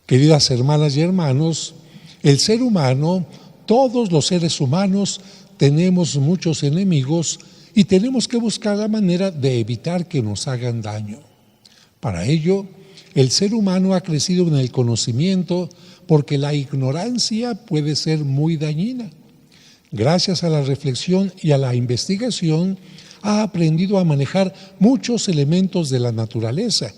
Queridas hermanas y hermanos, el ser humano, todos los seres humanos, tenemos muchos enemigos y tenemos que buscar la manera de evitar que nos hagan daño. Para ello, el ser humano ha crecido en el conocimiento porque la ignorancia puede ser muy dañina. Gracias a la reflexión y a la investigación, ha aprendido a manejar muchos elementos de la naturaleza,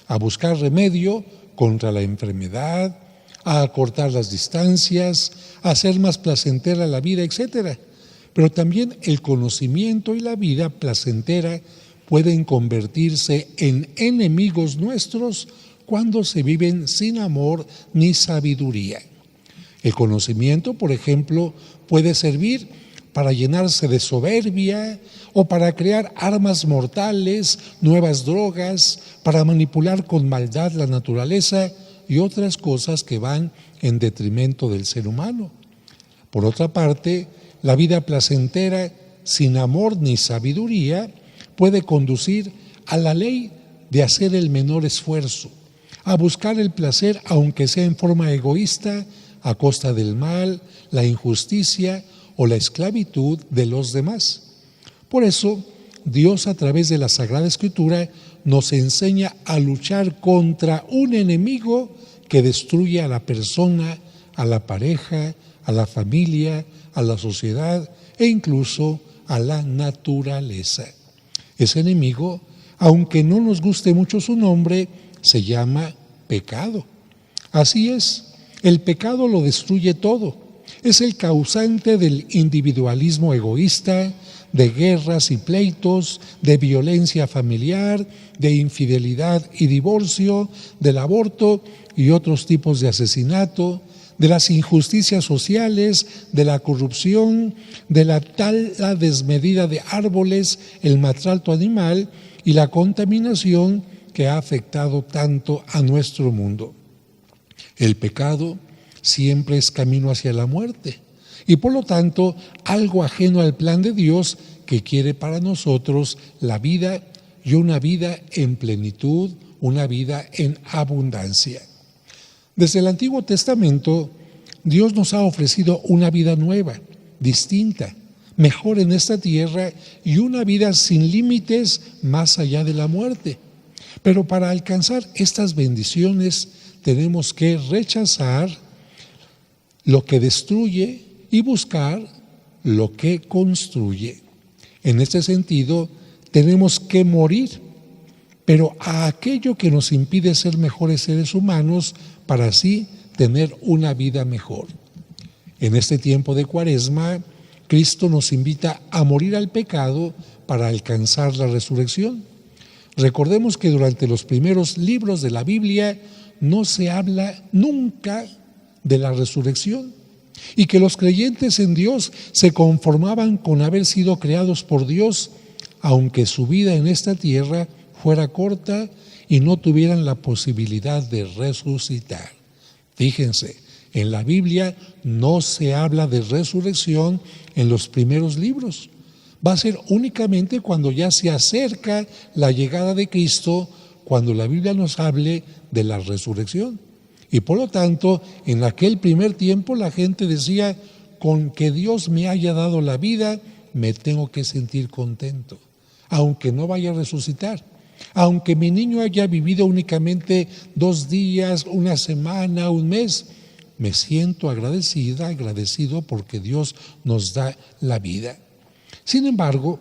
a buscar remedio contra la enfermedad, a acortar las distancias, a hacer más placentera la vida, etc. Pero también el conocimiento y la vida placentera pueden convertirse en enemigos nuestros cuando se viven sin amor ni sabiduría. El conocimiento, por ejemplo, puede servir para llenarse de soberbia o para crear armas mortales, nuevas drogas, para manipular con maldad la naturaleza y otras cosas que van en detrimento del ser humano. Por otra parte, la vida placentera, sin amor ni sabiduría, puede conducir a la ley de hacer el menor esfuerzo, a buscar el placer aunque sea en forma egoísta, a costa del mal, la injusticia o la esclavitud de los demás. Por eso, Dios a través de la Sagrada Escritura nos enseña a luchar contra un enemigo que destruye a la persona, a la pareja, a la familia, a la sociedad e incluso a la naturaleza. Ese enemigo, aunque no nos guste mucho su nombre, se llama pecado. Así es, el pecado lo destruye todo. Es el causante del individualismo egoísta, de guerras y pleitos, de violencia familiar, de infidelidad y divorcio, del aborto y otros tipos de asesinato, de las injusticias sociales, de la corrupción, de la tala desmedida de árboles, el maltrato animal y la contaminación que ha afectado tanto a nuestro mundo. El pecado siempre es camino hacia la muerte y por lo tanto algo ajeno al plan de Dios que quiere para nosotros la vida y una vida en plenitud, una vida en abundancia. Desde el Antiguo Testamento, Dios nos ha ofrecido una vida nueva, distinta, mejor en esta tierra y una vida sin límites más allá de la muerte. Pero para alcanzar estas bendiciones tenemos que rechazar lo que destruye y buscar lo que construye. En este sentido, tenemos que morir, pero a aquello que nos impide ser mejores seres humanos para así tener una vida mejor. En este tiempo de Cuaresma, Cristo nos invita a morir al pecado para alcanzar la resurrección. Recordemos que durante los primeros libros de la Biblia no se habla nunca de la resurrección y que los creyentes en Dios se conformaban con haber sido creados por Dios, aunque su vida en esta tierra fuera corta y no tuvieran la posibilidad de resucitar. Fíjense, en la Biblia no se habla de resurrección en los primeros libros. Va a ser únicamente cuando ya se acerca la llegada de Cristo, cuando la Biblia nos hable de la resurrección. Y por lo tanto, en aquel primer tiempo la gente decía, con que Dios me haya dado la vida, me tengo que sentir contento, aunque no vaya a resucitar. Aunque mi niño haya vivido únicamente 2 días, una semana, un mes, me siento agradecido porque Dios nos da la vida. Sin embargo,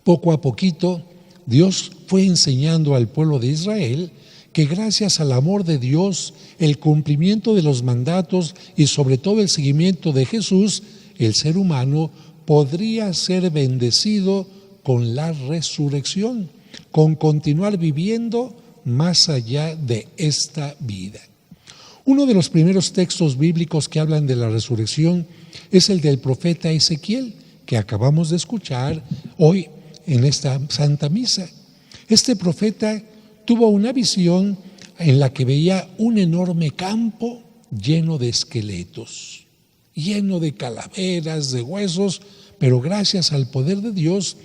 poco a poquito, Dios fue enseñando al pueblo de Israel que gracias al amor de Dios, el cumplimiento de los mandatos y sobre todo el seguimiento de Jesús, el ser humano podría ser bendecido con la resurrección, con continuar viviendo más allá de esta vida. Uno de los primeros textos bíblicos que hablan de la resurrección es el del profeta Ezequiel, que acabamos de escuchar hoy en esta Santa Misa. Este profeta tuvo una visión en la que veía un enorme campo lleno de esqueletos, lleno de calaveras, de huesos, pero gracias al poder de Dios,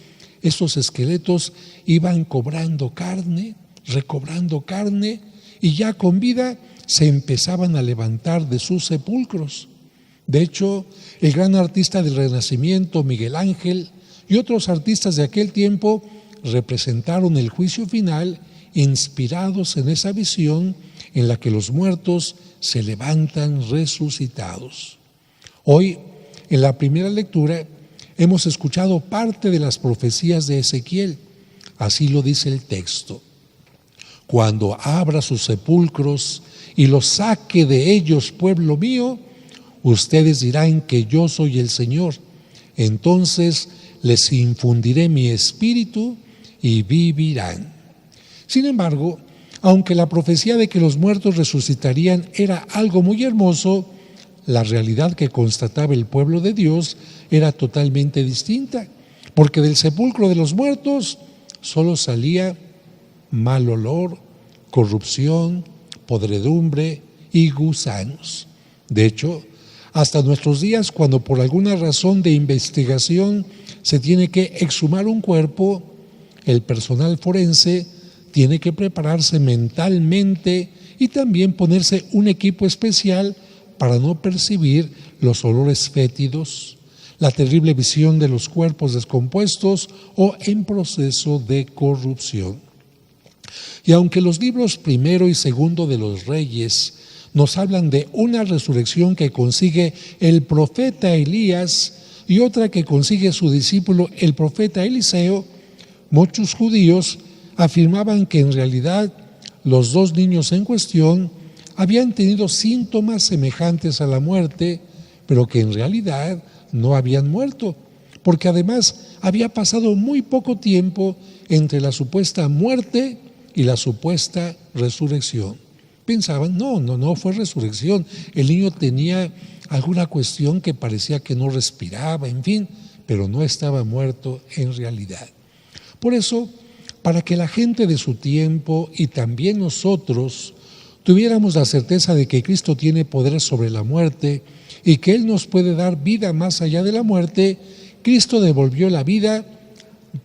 esos esqueletos iban cobrando carne, recobrando carne, y ya con vida se empezaban a levantar de sus sepulcros. De hecho, el gran artista del Renacimiento, Miguel Ángel, y otros artistas de aquel tiempo representaron el juicio final inspirados en esa visión en la que los muertos se levantan resucitados. Hoy, en la primera lectura, hemos escuchado parte de las profecías de Ezequiel. Así lo dice el texto: cuando abra sus sepulcros y los saque de ellos, pueblo mío, ustedes dirán que yo soy el Señor. Entonces les infundiré mi espíritu y vivirán. Sin embargo, aunque la profecía de que los muertos resucitarían era algo muy hermoso, la realidad que constataba el pueblo de Dios era totalmente distinta, porque del sepulcro de los muertos solo salía mal olor, corrupción, podredumbre y gusanos. De hecho, hasta nuestros días, cuando por alguna razón de investigación se tiene que exhumar un cuerpo, el personal forense tiene que prepararse mentalmente y también ponerse un equipo especial para no percibir los olores fétidos, la terrible visión de los cuerpos descompuestos o en proceso de corrupción. Y aunque los libros primero y segundo de los Reyes nos hablan de una resurrección que consigue el profeta Elías y otra que consigue su discípulo el profeta Eliseo, muchos judíos afirmaban que en realidad los dos niños en cuestión habían tenido síntomas semejantes a la muerte, pero que en realidad no habían muerto, porque además había pasado muy poco tiempo entre la supuesta muerte y la supuesta resurrección. Pensaban, no fue resurrección, el niño tenía alguna cuestión que parecía que no respiraba, en fin, pero no estaba muerto en realidad. Por eso, para que la gente de su tiempo y también nosotros tuviéramos la certeza de que Cristo tiene poder sobre la muerte y que Él nos puede dar vida más allá de la muerte, Cristo devolvió la vida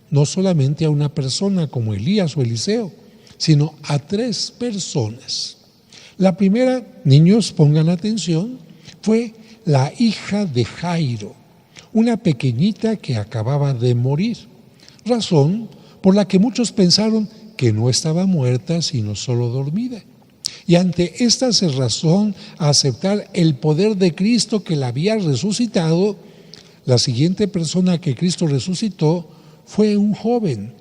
no solamente a una persona como Elías o Eliseo, sino a 3 personas. La primera, niños, pongan atención, fue la hija de Jairo, una pequeñita que acababa de morir, razón por la que muchos pensaron que no estaba muerta, sino solo dormida. Y ante esta cerrazón a aceptar el poder de Cristo que la había resucitado, la siguiente persona que Cristo resucitó fue un joven,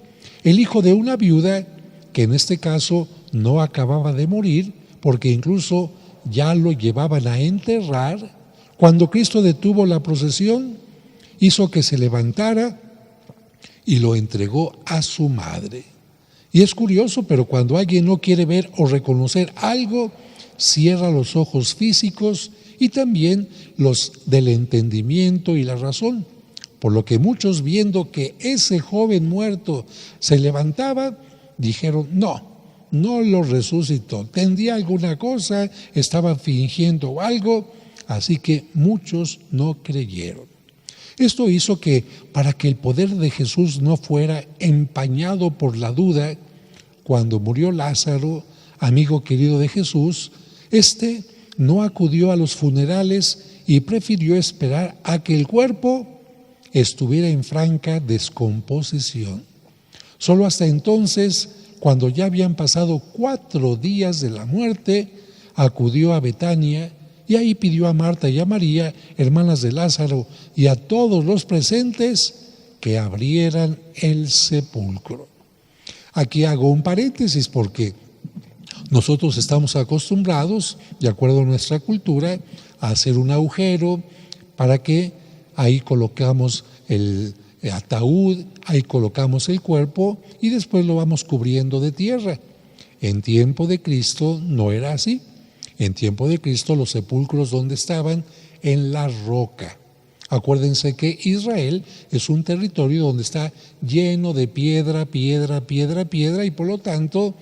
el hijo de una viuda que en este caso no acababa de morir, porque incluso ya lo llevaban a enterrar. Cuando Cristo detuvo la procesión, hizo que se levantara y lo entregó a su madre. Y es curioso, pero cuando alguien no quiere ver o reconocer algo, cierra los ojos físicos y también los del entendimiento y la razón. Por lo que muchos, viendo que ese joven muerto se levantaba, dijeron, no lo resucitó, tendría alguna cosa, estaba fingiendo algo, así que muchos no creyeron. Esto hizo que, para que el poder de Jesús no fuera empañado por la duda, cuando murió Lázaro, amigo querido de Jesús, éste no acudió a los funerales y prefirió esperar a que el cuerpo estuviera en franca descomposición. Solo hasta entonces, cuando ya habían pasado 4 días de la muerte, acudió a Betania y ahí pidió a Marta y a María, hermanas de Lázaro, y a todos los presentes que abrieran el sepulcro. Aquí hago un paréntesis porque nosotros estamos acostumbrados, de acuerdo a nuestra cultura, a hacer un agujero para que ahí colocamos el ataúd, ahí colocamos el cuerpo y después lo vamos cubriendo de tierra. En tiempo de Cristo no era así. En tiempo de Cristo los sepulcros, ¿dónde estaban? En la roca. Acuérdense que Israel es un territorio donde está lleno de piedra, y por lo tanto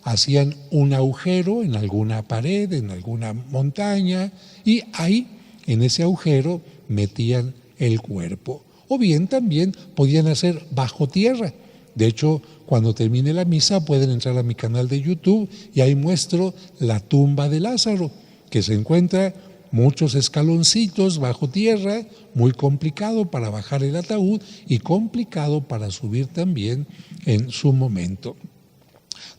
hacían un agujero en alguna pared, en alguna montaña, y ahí, en ese agujero, metían el cuerpo. O bien también podían hacer bajo tierra. De hecho, cuando termine la misa pueden entrar a mi canal de YouTube y ahí muestro la tumba de Lázaro, que se encuentra muchos escaloncitos bajo tierra, muy complicado para bajar el ataúd y complicado para subir también en su momento.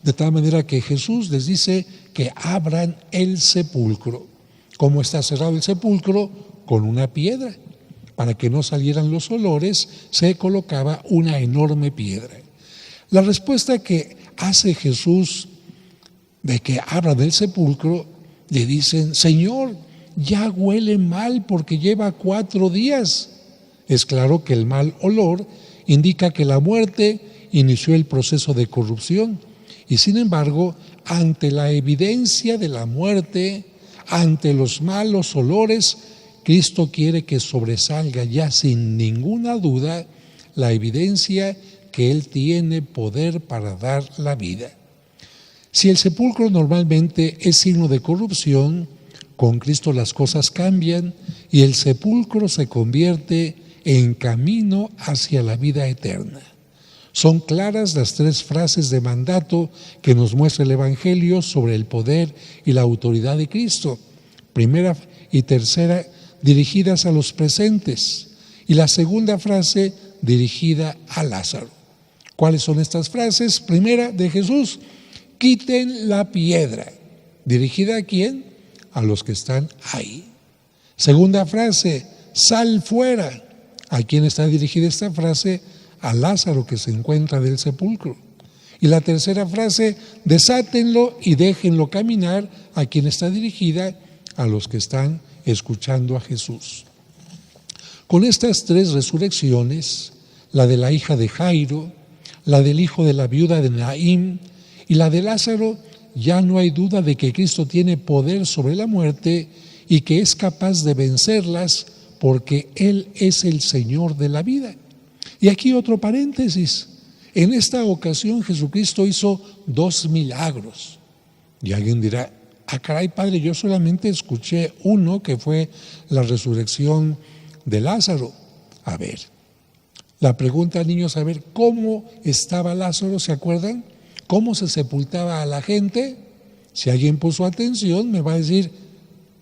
De tal manera que Jesús les dice que abran el sepulcro. ¿Cómo está cerrado el sepulcro? Con una piedra. Para que no salieran los olores, se colocaba una enorme piedra. La respuesta que hace Jesús de que abran el sepulcro, le dicen: Señor, ya huele mal porque lleva 4 días. Es claro que el mal olor indica que la muerte inició el proceso de corrupción. Y sin embargo, ante la evidencia de la muerte, ante los malos olores, Cristo quiere que sobresalga ya sin ninguna duda la evidencia que Él tiene poder para dar la vida. Si el sepulcro normalmente es signo de corrupción, con Cristo las cosas cambian y el sepulcro se convierte en camino hacia la vida eterna. Son claras las 3 frases de mandato que nos muestra el Evangelio sobre el poder y la autoridad de Cristo. Primera y tercera dirigidas a los presentes y la segunda frase dirigida a Lázaro. ¿Cuáles son estas frases? Primera de Jesús: quiten la piedra. ¿Dirigida a quién? A los que están ahí. Segunda frase: sal fuera. ¿A quién está dirigida esta frase? A Lázaro, que se encuentra del sepulcro. Y la tercera frase: desátenlo y déjenlo caminar. ¿A quién está dirigida? A los que están escuchando a Jesús. Con estas 3 resurrecciones, la de la hija de Jairo, la del hijo de la viuda de Naín y la de Lázaro, ya no hay duda de que Cristo tiene poder sobre la muerte y que es capaz de vencerlas porque Él es el Señor de la vida. Y aquí otro paréntesis: en esta ocasión Jesucristo hizo 2 milagros. Y alguien dirá: ah, caray, Padre, yo solamente escuché uno, que fue la resurrección de Lázaro. A ver, la pregunta, niños, a ver, ¿cómo estaba Lázaro? ¿Se acuerdan? ¿Cómo se sepultaba a la gente? Si alguien puso atención, me va a decir: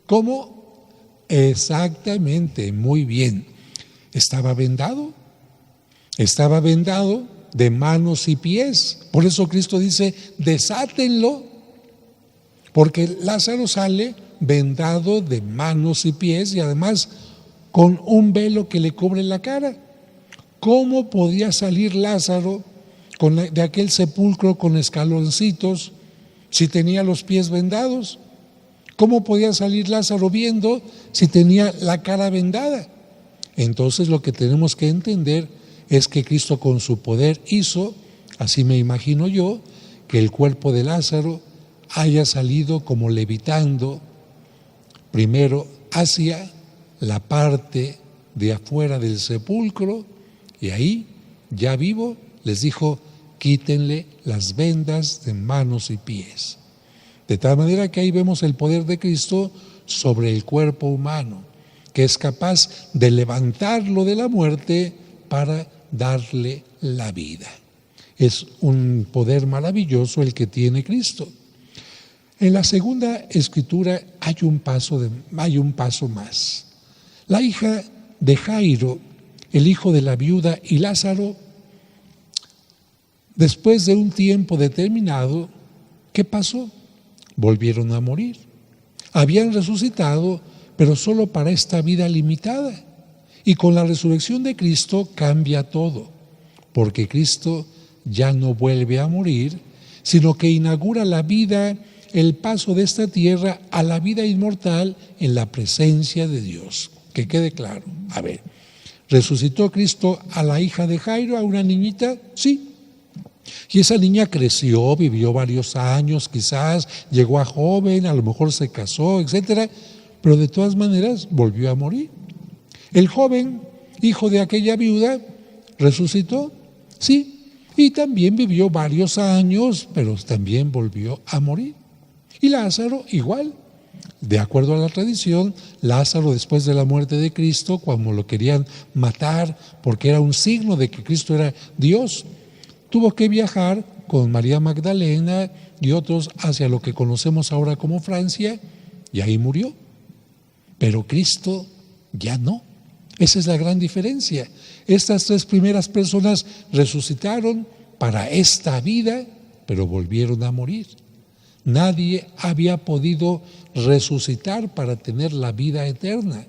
¿cómo? Exactamente, muy bien. Estaba vendado de manos y pies. Por eso Cristo dice: desátenlo, porque Lázaro sale vendado de manos y pies y además con un velo que le cubre la cara. ¿Cómo podía salir Lázaro de aquel sepulcro con escaloncitos si tenía los pies vendados? ¿Cómo podía salir Lázaro viendo si tenía la cara vendada? Entonces lo que tenemos que entender es que Cristo con su poder hizo, así me imagino yo, que el cuerpo de Lázaro haya salido como levitando primero hacia la parte de afuera del sepulcro, y ahí, ya vivo, les dijo: quítenle las vendas de manos y pies. De tal manera que ahí vemos el poder de Cristo sobre el cuerpo humano, que es capaz de levantarlo de la muerte para darle la vida. Es un poder maravilloso el que tiene Cristo. En la segunda escritura hay un paso más. La hija de Jairo, el hijo de la viuda, y Lázaro, después de un tiempo determinado, ¿qué pasó? Volvieron a morir. Habían resucitado, pero solo para esta vida limitada. Y con la resurrección de Cristo cambia todo, porque Cristo ya no vuelve a morir, sino que inaugura la vida, el paso de esta tierra a la vida inmortal en la presencia de Dios. Que quede claro. A ver, ¿resucitó Cristo a la hija de Jairo, a una niñita? Sí. Y esa niña creció, vivió varios años, quizás llegó a joven, a lo mejor se casó, etcétera, pero de todas maneras volvió a morir. El joven, hijo de aquella viuda, resucitó, sí, y también vivió varios años, pero también volvió a morir. Y Lázaro igual. De acuerdo a la tradición, Lázaro, después de la muerte de Cristo, cuando lo querían matar porque era un signo de que Cristo era Dios, tuvo que viajar con María Magdalena y otros hacia lo que conocemos ahora como Francia, y ahí murió. Pero Cristo ya no. Esa es la gran diferencia. Estas 3 primeras personas resucitaron para esta vida, pero volvieron a morir. Nadie había podido resucitar para tener la vida eterna.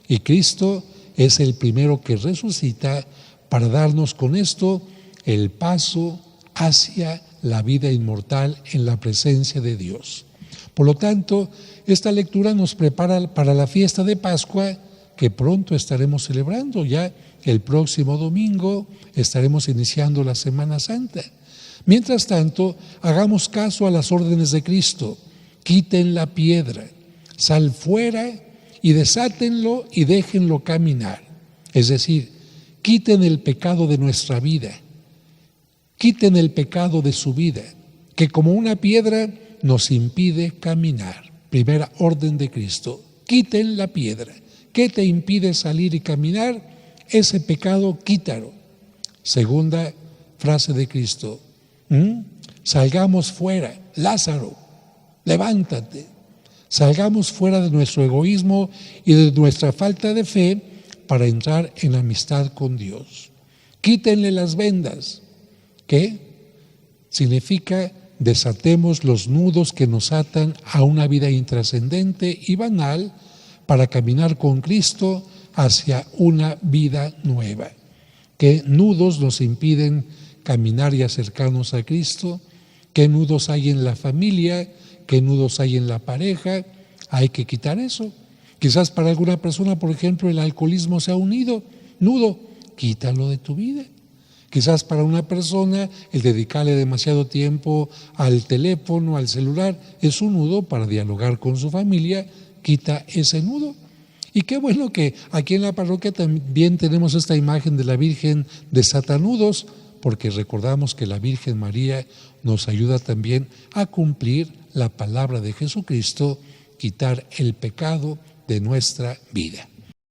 Y Cristo es el primero que resucita para darnos con esto el paso hacia la vida inmortal en la presencia de Dios. Por lo tanto, esta lectura nos prepara para la fiesta de Pascua que pronto estaremos celebrando. Ya el próximo domingo estaremos iniciando la Semana Santa. Mientras tanto, hagamos caso a las órdenes de Cristo. Quiten la piedra, sal fuera y desátenlo y déjenlo caminar. Es decir, quiten el pecado de nuestra vida, quiten el pecado de su vida, que como una piedra nos impide caminar. Primera orden de Cristo, quiten la piedra. ¿Qué te impide salir y caminar? Ese pecado, quítalo. Segunda frase de Cristo, salgamos fuera. Lázaro, levántate. Salgamos fuera de nuestro egoísmo y de nuestra falta de fe para entrar en amistad con Dios. Quítenle las vendas. ¿Qué? Significa desatemos los nudos que nos atan a una vida intrascendente y banal para caminar con Cristo hacia una vida nueva. ¿Qué nudos nos impiden caminar y acercarnos a Cristo? ¿Qué nudos hay en la familia? ¿Qué nudos hay en la pareja? Hay que quitar eso. Quizás para alguna persona, por ejemplo, el alcoholismo sea un nudo, quítalo de tu vida. Quizás para una persona el dedicarle demasiado tiempo al teléfono, al celular, es un nudo para dialogar con su familia, quita ese nudo. Y qué bueno que aquí en la parroquia también tenemos esta imagen de la Virgen desatanudos, porque recordamos que la Virgen María nos ayuda también a cumplir la palabra de Jesucristo, quitar el pecado de nuestra vida.